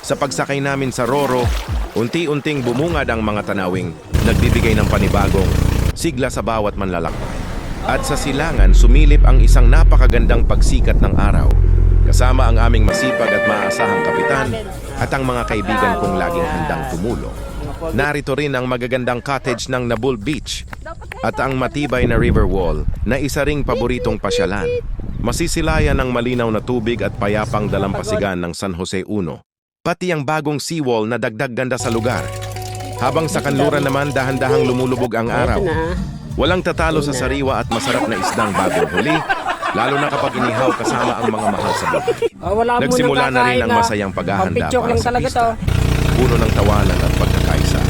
Sa pagsakay namin sa Roro, unti-unting bumungad ang mga tanawing nagbibigay ng panibagong sigla sa bawat manlalakbay. At sa silangan, sumilip ang isang napakagandang pagsikat ng araw, kasama ang aming masipag at maaasahang kapitan at ang mga kaibigan kong laging handang tumulong. Narito rin ang magagandang cottage ng Nabul Beach at ang matibay na river wall na isa ring paboritong pasyalan. Masisilayan ng malinaw na tubig at payapang dalampasigan ng San Jose 1. Pati ang bagong seawall na dagdag ganda sa lugar. Habang sa kanluran naman dahan-dahang lumulubog ang araw. Walang tatalo sa sariwa at masarap na isdang bagong huli, lalo na kapag inihaw kasama ang mga mahal sa buhay. Nagsimula na rin ang masayang paghahanda para sa pista. Puno ng tawanan at pagkakaisa.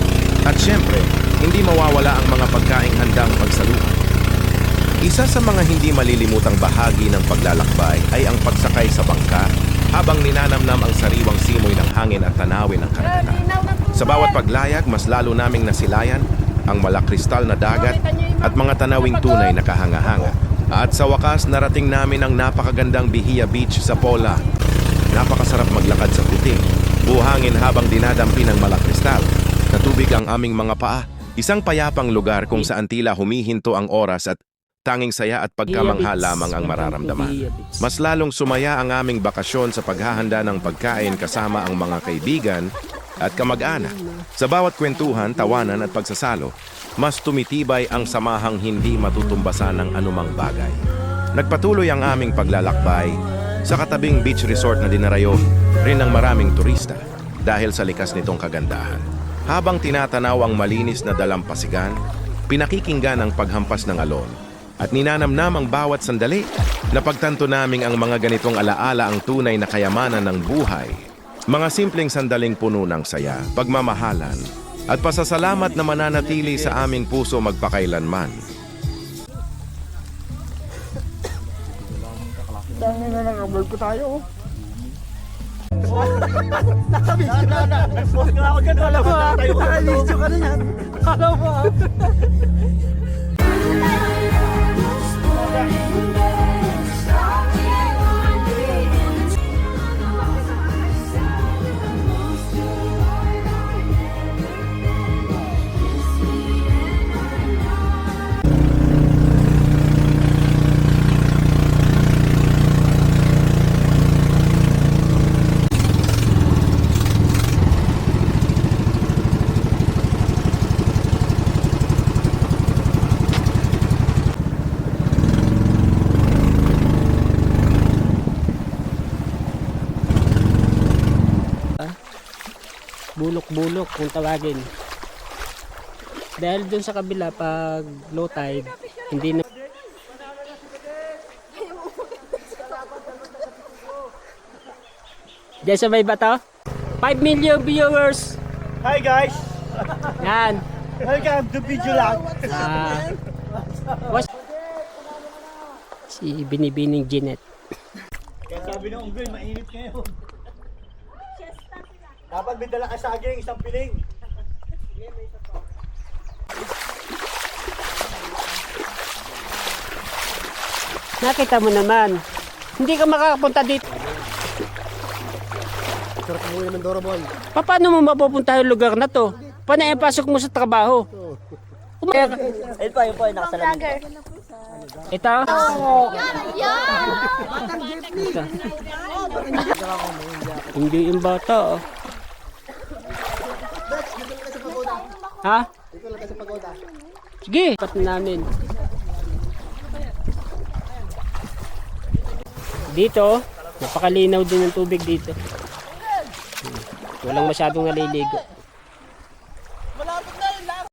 At syempre, hindi mawawala ang mga pagkaing handang pagsaluhan. Isa sa mga hindi malilimutang bahagi ng paglalakbay ay ang pagsakay sa bangka habang ninanamnam ang sariwang simoy ng hangin at tanawin ng karagatan. Sa bawat paglayag, mas lalo naming nasilayan ang malakristal na dagat at mga tanawing tunay na kahanga-hanga. At sa wakas, narating namin ang napakagandang Bahia Beach sa Pola. Napakasarap maglakad sa puting, buhangin habang dinadampi ng malakristal. Natubig ang aming mga paa. Isang payapang lugar kung saan tila humihinto ang oras at tanging saya at pagkamangha lamang ang mararamdaman. Mas lalong sumaya ang aming bakasyon sa paghahanda ng pagkain kasama ang mga kaibigan at kamag-anak. Sa bawat kwentuhan, tawanan at pagsasalo, mas tumitibay ang samahang hindi matutumbasan ng anumang bagay. Nagpatuloy ang aming paglalakbay sa katabing beach resort na dinarayo rin ng maraming turista dahil sa likas nitong kagandahan. Habang tinatanaw ang malinis na dalampasigan, pinakikinggan ang paghampas ng alon at ninanamnam ang bawat sandali na pagtanto naming ang mga ganitong alaala ang tunay na kayamanan ng buhay. Mga simpleng sandaling puno ng saya, pagmamahalan, at pasasalamat na mananatili sa aming puso magpakailanman. Dami na nakablog ko tayo. Nakabidyo na na. Huwag na ako dyan. Alam mo, nakabidyo ka na yan. Alam mo. Bulok-bulok kung tawagin. Dahil dun sa kabila pag low tide, hindi na diyan sa may bato 5 million viewers. Hi guys! Yan. Welcome to Video Lang. Si Binibining Jeanette. Kaya sabi ng unggoy, mainit ngayon. Dapat may dala ka saging, isang piling. Nakita mo naman, hindi ka makakapunta dito. Sarap mo yung Mandoro boy. Paano mo mapupunta yung lugar na to? Paano yung pasok mo sa trabaho? Ayun po, nakasalamin. Ito? Hindi yung bata. Oh. Ha? Sige, pat namin. Dito, napakalinaw din ng tubig dito. Walang masyadong naliligo.